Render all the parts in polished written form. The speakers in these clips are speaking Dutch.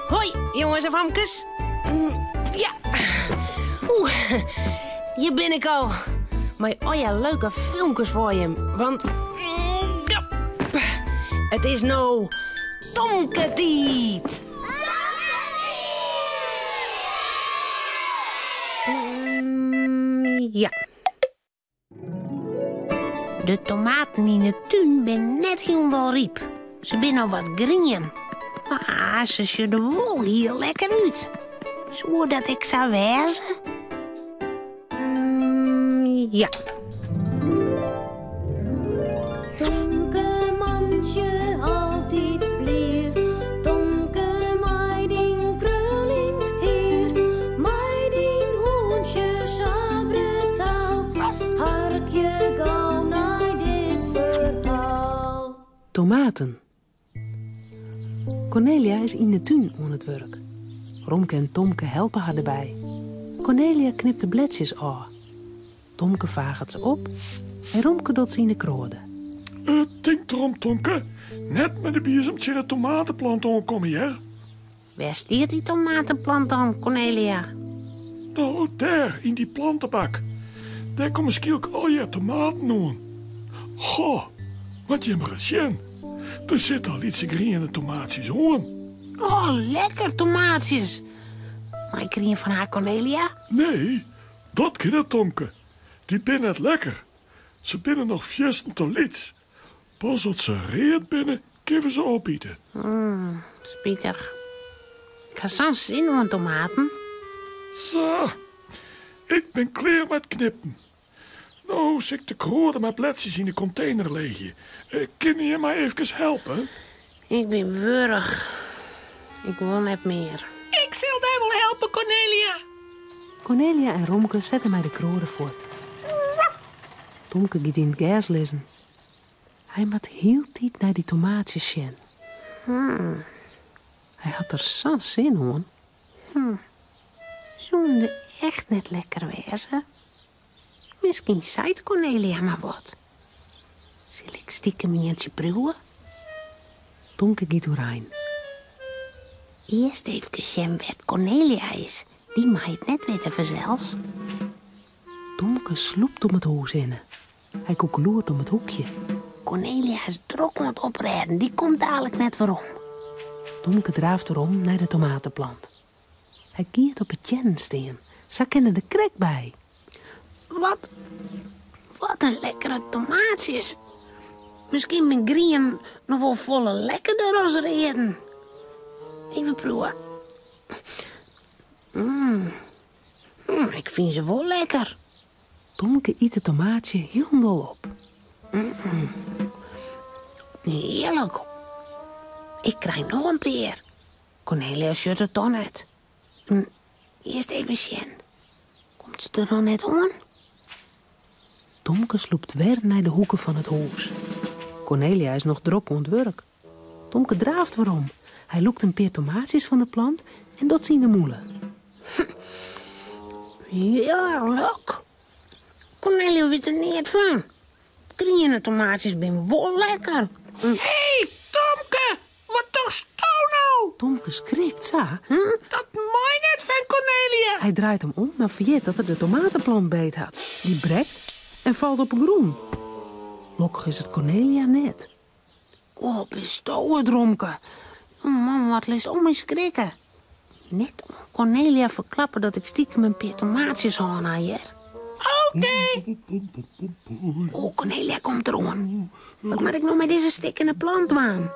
Hoi, jongens en famkes. Ja. Hier ben ik al. Maar leuke filmpjes voor je. Want... het is nou... Tomketiet. Ja. De tomaten in de tuin ben net helemaal riep. Ze ben al wat groen. Maar ze zien er wel heel lekker uit. Zodat ik zou wezen. Ja. Tomke mandje altijd bleer. Tomke meiding krul in het heer. Meiding hoentje sabre taal. Harkje gauw naar dit verhaal. Tomaten. Cornelia is in de tuin aan het werk. Romke en Tomke helpen haar erbij. Cornelia knipt de bledjes af. Tomke vaagt ze op en Romke doet ze in de kroden. Denk erom, Tomke. Net met de biesemtje in de tomatenplant aankomen, hier. Waar steert die tomatenplant dan, Cornelia? Nou, daar, in die plantenbak. Daar komen skilk al je tomaten aan. Goh, wat je maar eens zien. Er zitten al iets groene tomaatjes aan. Oh, lekker tomaatjes. Maar ik kreeg van haar, Cornelia. Nee, dat kan het, Tomke. Die binnen net lekker. Ze binnen nog fjesten te lits. Pas als ze reed binnen, kunnen ze opbieden. Spietig. Ik ga zo'n zin om tomaten. Zo, ik ben klaar met knippen. Nou, zit de kroden met bledjes in de container liggen. Kun je mij even helpen? Ik ben wurg. Ik wil net meer. Ik zal daar wel helpen, Cornelia. Cornelia en Romke zetten mij de kroden voort. Tomke gaat in het gas lezen. Hij moet heel tijd naar die tomaatjes zien. Hij had er zo'n zin in. Zo'n de echt net lekker wezen. Misschien zei Cornelia maar wat. Zal ik stiekem eentje proeven? Tomke gaat doorheen. Eerst even zien wat Cornelia is. Die mag het net weten vanzelfs. Tomke sloept om het huis in. Hij koekeloert om het hoekje. Cornelia is druk aan het oprijden. Die komt dadelijk net weer om. Tomke draaft erom naar de tomatenplant. Hij kiert op het tjennensteen. Ze kennen de krek bij. Wat een lekkere tomaatjes. Misschien mijn grien nog wel volle lekkerder als reden. Even proeven. Ik vind ze wel lekker. Tomke eet het tomaatje heel dol op. Heerlijk. Ik krijg nog een peer. Cornelia shut het dan net. Eerst even zien. Komt ze er dan net aan? Tomke sloept weer naar de hoeken van het huis. Cornelia is nog druk aan het werk. Tomke draaft weer om. Hij loekt een peer tomaatjes van de plant en dat zien de moelen. Heerlijk. Cornelia weet er niet van. Groene tomaatjes zijn wel lekker. Hé, Tomke, wat toch stou nou? Tomke schrikt zo. Dat mooi net van Cornelia. Hij draait hem om, maar vergeet dat hij de tomatenplant beet had. Die brekt en valt op een groen. Lokkig is het Cornelia net. Oh, bestoven dronken. Man, wat lees om me schrikken. Net om Cornelia verklappen dat ik stiekem een peer tomaatjes aan haar hier. Oké. Oh, Cornelia komt eraan. Wat moet ik nou met deze stikkende plant aan?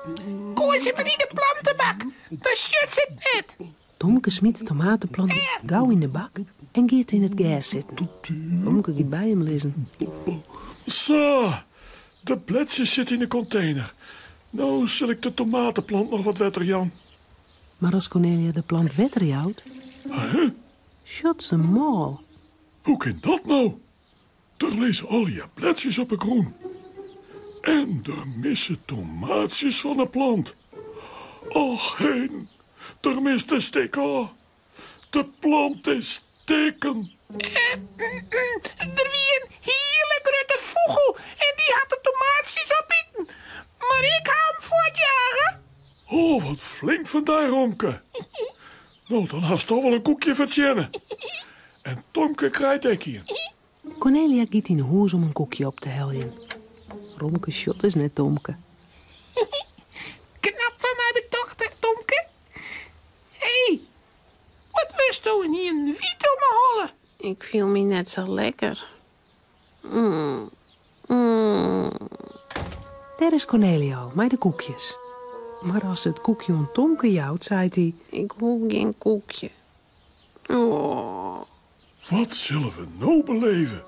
Gooi ze maar in de plantenbak. De shit zit net. Tomke smiet de tomatenplant gauw in de bak en gaat in het gas zitten. Tomke gaat bij hem lezen. Zo, de bledjes zitten in de container. Nou zal ik de tomatenplant nog wat wetter, Jan. Maar als Cornelia de plant wetterjouwt, shot ze mal. Hoe kan dat nou? Er lezen al je bledjes op een groen. En er missen tomaatjes van de plant. Och, heen. Er mist de stek aan. De plant is steken. Er wie een heerlijk rutte vogel en die had de tomaatjes opeten. Maar ik hou hem voor het jagen. Oh, wat flink van daar, Romke. Nou, dan hast toch wel een koekje vertjennen. En Tomke krijgt ik hier. Cornelia giet in de hoes om een koekje op te heljen. Romke shot is net Tomke. Knap van mijn dochter, Tomke. Hé, wat wist u hier een wiet om me hollen? Ik viel me net zo lekker. Daar is Cornelia al, met de koekjes. Maar als ze het koekje om Tomke jouwt, zei hij... Ik wil geen koekje. Oh. Wat zullen we nou beleven?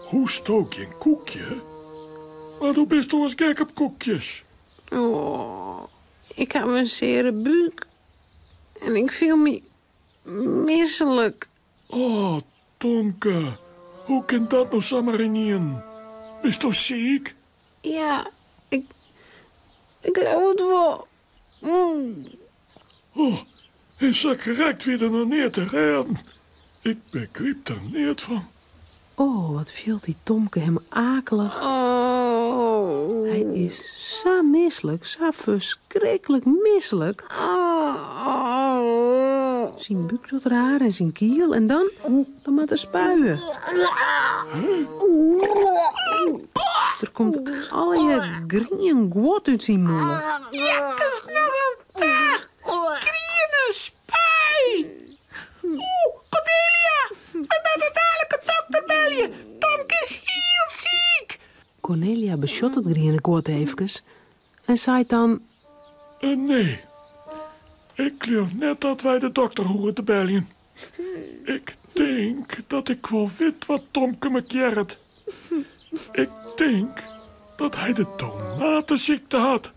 Hoe stook je een koekje? Maar hoe bist toch eens gek op koekjes? Oh. Ik heb een zere buik. En ik viel me misselijk. Oh, Tomke. Hoe kan dat nou zomaar in? Bist toch ziek? Ja, ik geloof het wel. Oh, en ze krijgt weer naar neer te redden. Ik begreep er niet van. Oh, wat viel die Tomke hem akelig. Oh. Hij is zo misselijk, zo verschrikkelijk misselijk. Oh. Zijn buik doet raar en zijn kiel en dan moet hij spuien. Er komt al je grien gwot uit zijn moeder. Jekkes nog een taag. Kriene spij. Cornelia. We moeten dadelijk een dokter bellen. Tomke is heel ziek. Cornelia beschot het griene gwot eventjes en zei dan... Nee, ik geloof net dat wij de dokter horen te bellen. Ik denk dat ik wel weet wat Tomke me kjert. Ik denk dat hij de tomatenziekte had.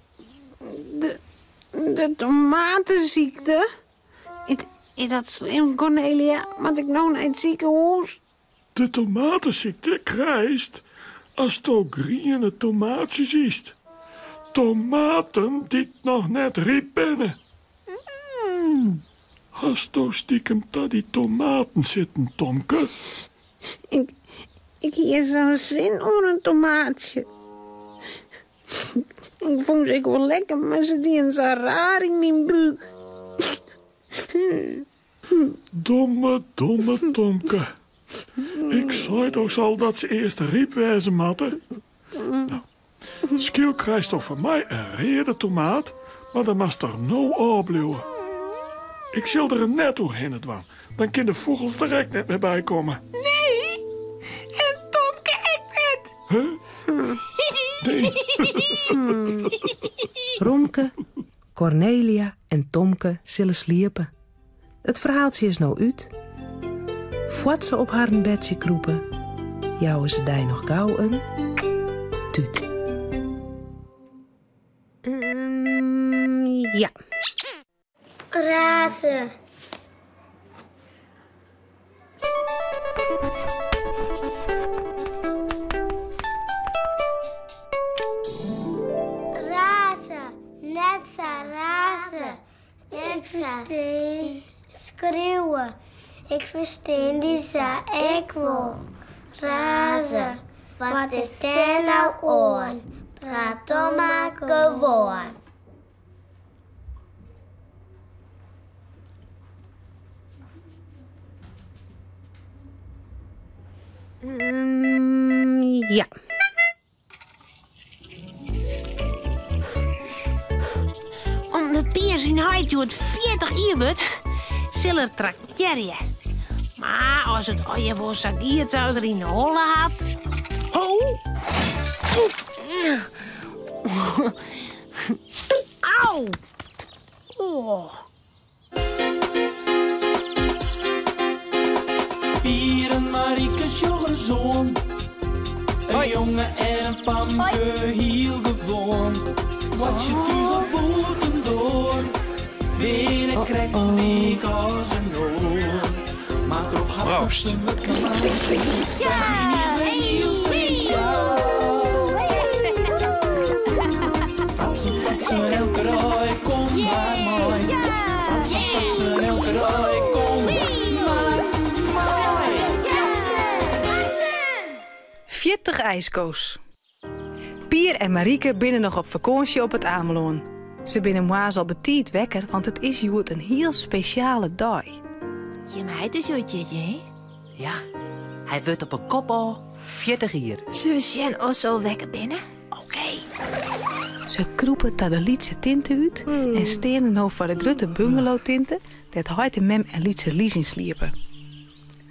De tomatenziekte? Is dat slim, Cornelia? Want ik nou naar het ziekenhuis. De tomatenziekte krijgt als to griene tomaatjes is. Tomaten die nog net riep binnen. Hast to stiekem dat die tomaten zitten, Tomke? Ik hier zo'n zin om een tomaatje. Ik vond ze wel lekker, maar ze die zo raar in mijn buik. Domme Tomke. Ik zei toch al dat ze eerst riep wezen matten. Nou, Skiel krijgt toch van mij een rede tomaat, maar dan mag er nou opblijven. Ik zal er een net doorheen dwan. Dan kunnen de vogels direct net meer bij komen. Nee. En Tomke echt het. Huh? Nee. Romke, Cornelia en Tomke zullen sliepen. Het verhaaltje is nou uit. Voordat ze op haar bedje kroepen, jouwen ze die nog gauw een tuut. Ja. Razen. Razen, net zo razen. Ik verstaan schreeuwen. Ik verstaan die za ik wil. Razen, wat is er nou aan? Praat dan maar gewoon. Ja. Omdat Piers in Haitje het 40 uur wordt, zullen tracteren. Maar als het je voor Sagiert zou er in de holle had... Oh! Auw! Oh! Pier en Marieke zoon. Een jongen en een famke heel gewoon. Wat je thuis op boten door. Binnen krijgt een week als een oor. Maar toch had ze me klaar. Ja, heel speciaal. Fratsen, elke rij, kom maar mooi. Fratsen, elke rij, kom maar mooi. 40 ijskoos. Pier en Marieke binnen nog op vakantie op het Ameloon. Ze binnen moa's al betiet wekker, want het is joet een heel speciale dag. Je meid is joetje, hè? Ja, hij wordt op een kop al 40 jaar. Zullen we zien of ze al wekker binnen? Oké. Ze kroepen tot de Lietse tinten uit en stenen nou voor de grote bungalow-tinten dat Heid en Mem en Lietse Lies sliepen.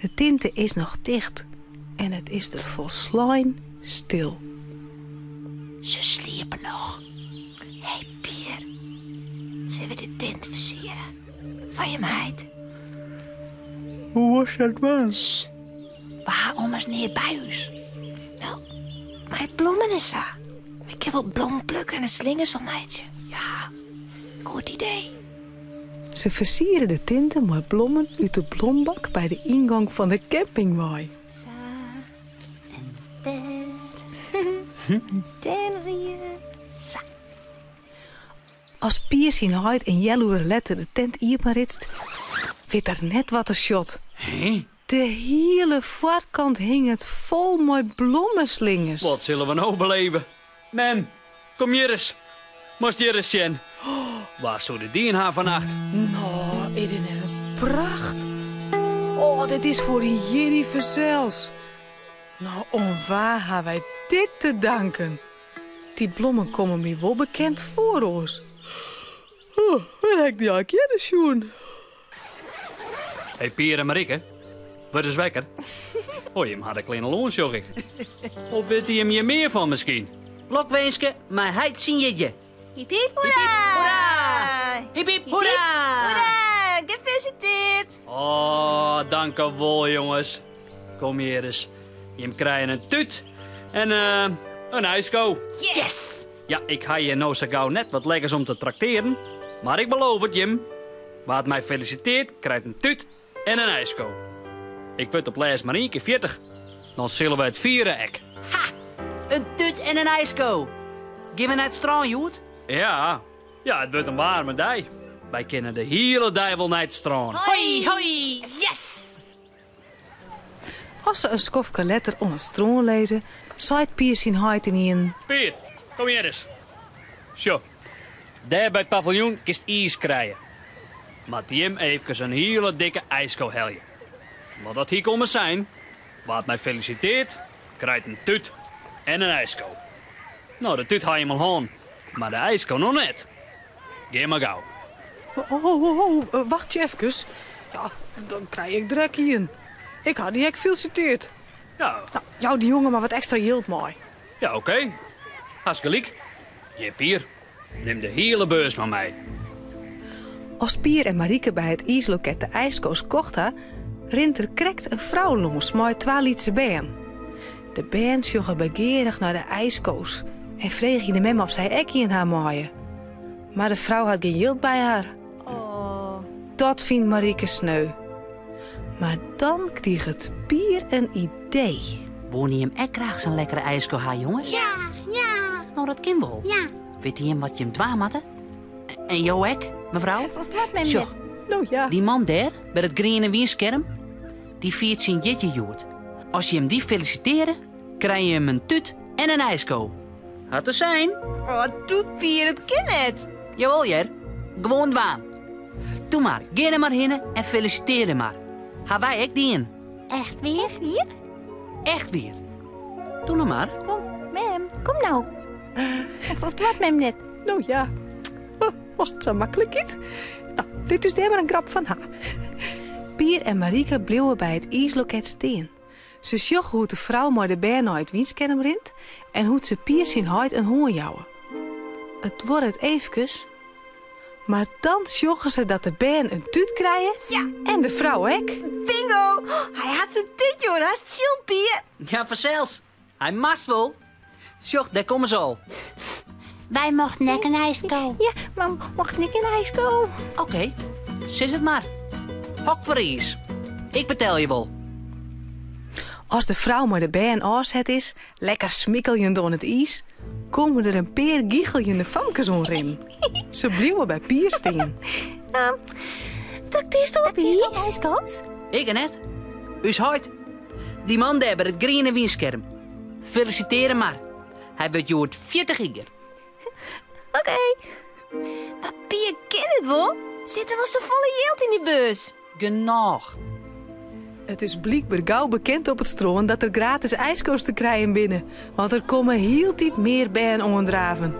De tinte is nog dicht en het is er volslijn stil. Ze sliepen nog. Hé, Pier. Zullen we de tent versieren? Van je meid? Hoe was dat man? Waarom is niet bij ons? Nou, mijn bloemen is zo. Ik heb wel bloemen plukken en een slingers van meidje. Ja, goed idee. Ze versieren de tinten met bloemen uit de bloembak bij de ingang van de campingwaai. Zo. En daar weer. Zo. Als Pier zien Heid in jaloere letter de tent iepenritst, weet er net wat een shot. Hé? De hele voorkant hing het vol met bloemenslingers. Wat zullen we nou beleven? Mem, kom hier eens. Moest hier eens zien. Waar zou de dien haar vannacht? Nou, is dit een pracht. Oh, dit is voor die Jerry verzels. Nou, onwaar hebben wij dit te danken. Die bloemen komen me wel bekend voor ons. Oh, wat heb ik die al keer schoen? Hé, Pier en Marieke. Word eens wekker. Oh, je hem had een kleine loons, joh ik. Of weet hij hem hier meer van misschien? Lokwenske, maar hij zien je. Hiep hiep hoera! Hoera! Hiep hiep hoera! Hoera! Gefeliciteerd! Oh, dank u wel, jongens. Kom hier eens. Je krijgt een tuut en een ijsko. Yes! Ja, ik ga je nou zo gauw net wat lekkers om te trakteren. Maar ik beloof het, Jim. Wat mij feliciteert, krijgt een tuut en een ijsko. Ik word op les maar 1 keer 40. Dan zullen we het vieren, ek. Ha! Een tut en een ijsko. Geef me naar het strand, Joet. Ja, het wordt een warme dag. Wij kennen de hele dag wel naar het strand. Hoi, hoi! Yes! Als ze een skofke letter om het stroom lezen, zei Pier zien Heid in een... Pier, kom hier eens. Zo, daar bij het paviljoen kist ijs krijgen. Maar Jim even een hele dikke ijsko helje. Maar dat hier komen zijn, wat mij feliciteert, krijgt een tuut en een ijsko. Nou, de tuut ga je mal aan, maar de ijsko nog net. Geef maar gauw. Wacht je even. Ja, dan krijg ik druk hier. Ik had die hek feliciteerd. Ja, Nou, jou die jongen maar wat extra hield mooi. ja oké. Has gelijk. Je Pier, neem de hele beurs van mij. Als Pier en Marieke bij het ijsloket de ijskoos kochten, rint er krekt een vrouw langs met 2 Lietse been. De been joggen begeerig naar de ijskoos en vreeg je de mem of zij ekkie in haar maaien. Maar de vrouw had geen jild bij haar. Oh. Dat vindt Marieke sneu. Maar dan kreeg het Pier een idee. Woon je hem echt graag zo'n lekkere ijsko, ha, jongens? Ja, ja, Nou, dat kan wel. ja. Weet je hem wat je hem dwaamatte? En jou ek, mevrouw? Of wat met Zo, me? Nou ja. die man daar, bij het green en wienskerm, die viert zijn jetje joet. Als je hem die feliciteren, krijg je hem een tut en een ijsko. Had er zijn? Oh, doe Pier, het kan het. Jawel, Jer. Gewoon dwaan. Doe maar, ga er maar heen en feliciteer hem maar. Ga wij ek die in. Echt weer? Hier? Echt weer. Doe nou maar. Kom, mem, kom nou. Of wat met net? Nou ja. Was het zo makkelijk niet? Nou, dit is maar een grap van haar. Pier en Marieke bleven bij het ijsloket staan. Ze zag hoe de vrouw maar de been naar het wienskerm rint en hoe ze Pier zien Heid een hoorn jouwen. Het wordt het eventjes, maar dan zaggen ze dat de been een tuut krijgen en de vrouw ook. Bingo! Hij had zijn tutje hoor, haast chill, Pier. Ja, verzels. Hij mast wel. Sjoch, daar komen ze al. Wij mochten nek een ijsko. Ja, maar mag ik in ijs komen? Oké, zis het maar. Hok voor ijs. Ik betel je wel. Als de vrouw maar de been afzet is, lekker smikkeljen door het ijs, komen er een paar giegeljende famkes omrin. Ze bleven bij Pier staan. Trakteerst op ijskoos? Ik en net. Us Heid. Die man daar bij het green en wienskerm. Feliciteer hem maar. Hij wordt jood 40 jaar. Oké. Maar Pier ken het wel. Zitten wel zo volle geld in die beurs. Genoeg. Het is blijkbaar gauw bekend op het stroom dat er gratis ijskoos te krijgen binnen. Want er komen heel tijd meer bijen onderdraven.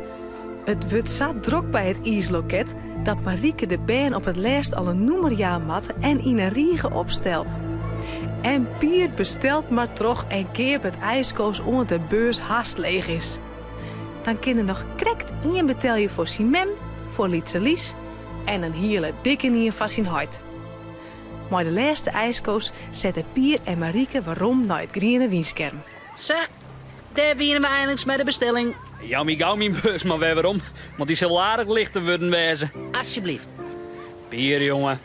Het wordt zo druk bij het ijsloket dat Marieke de bijen op het laatst al een noemerjaar mat en in een riege opstelt. En Pier bestelt maar toch en keer het ijskoos onder de beurs haast leeg is. Dan kan er nog krekt in betel voor Simem, voor Lietse Lies en een hele dikke in van zijn hart. Maar de laatste ijskoos zetten Pier en Marieke waarom naar het groene wienskerm. Zo, daar beginnen we eindelijk met de bestelling. Jammy gauw mijn beurs maar weer waarom, want die zal aardig lichter worden wezen. Alsjeblieft. Pier, jongen.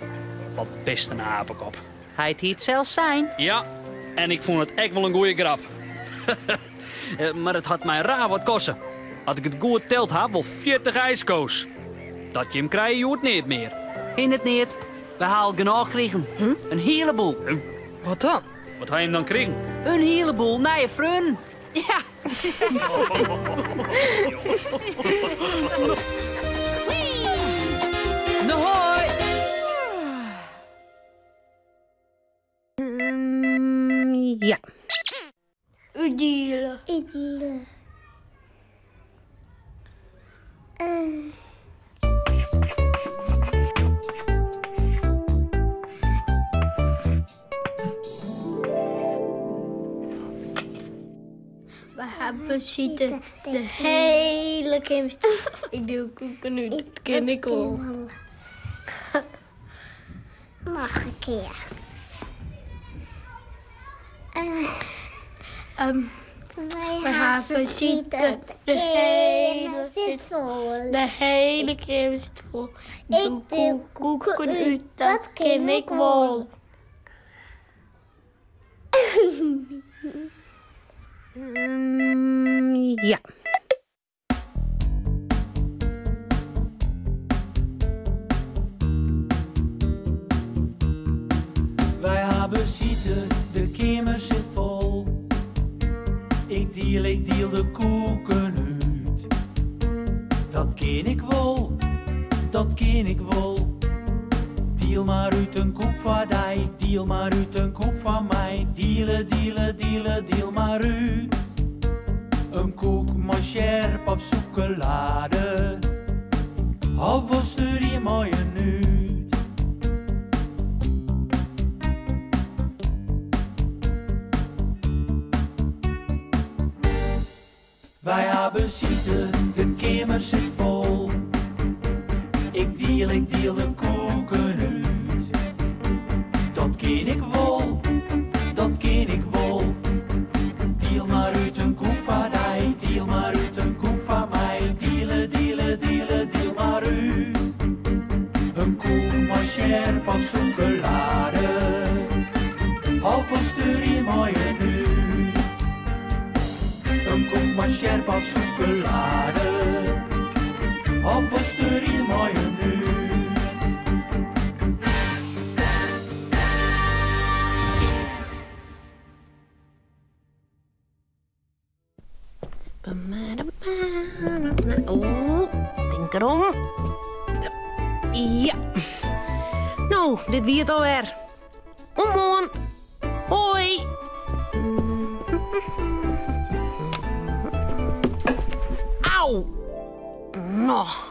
Wat best een apenkop. Hij het hier zelf zijn. Ja, en ik vond het echt wel een goeie grap. Maar het had mij raar wat kosten. Had ik het goed telt had, wel 40 ijskoos. Dat je hem krijgen, je het niet meer. In het niet. We halen genoeg kregen. Een heleboel. Wat dan? Wat ga je hem dan krijgen? Een heleboel naar je vrienden. Ja. Nou, hoi. Ja. Idylle. We hebben zitten de hele kerst. Ik doe koeken nu, dat ken ik al. Nog een keer. We hebben zitten de hele kerst vol. Ik doe koeken uit, dat ken ik wel. Ja. Wij hebben zitten, de kamer zit vol. Ik deel de koeken uit. Dat ken ik wel, dat ken ik wel. Deel maar uit een koek van die, deel maar uit een koek van mij. Deel maar uit. Een koek maar scherp of chocolade. Of was er hier mooi een uit. Wij hebben zitten, de kamer zit vol. Ik deel de koeken uit. Dat ken ik wel, dat ken ik wel. Deel maar uit een koek van die, deel maar uit een koek van mij. Deel maar uit. Een koek maar scherp of chocolade. Of was er hier mooi een uit. Een koek maar scherp of chocolade. Of was er hier mooi een uit. Oh, denk erom. Ja. Nou, dit wie het alweer. Omhoorn. Hoi. Auw. Nog.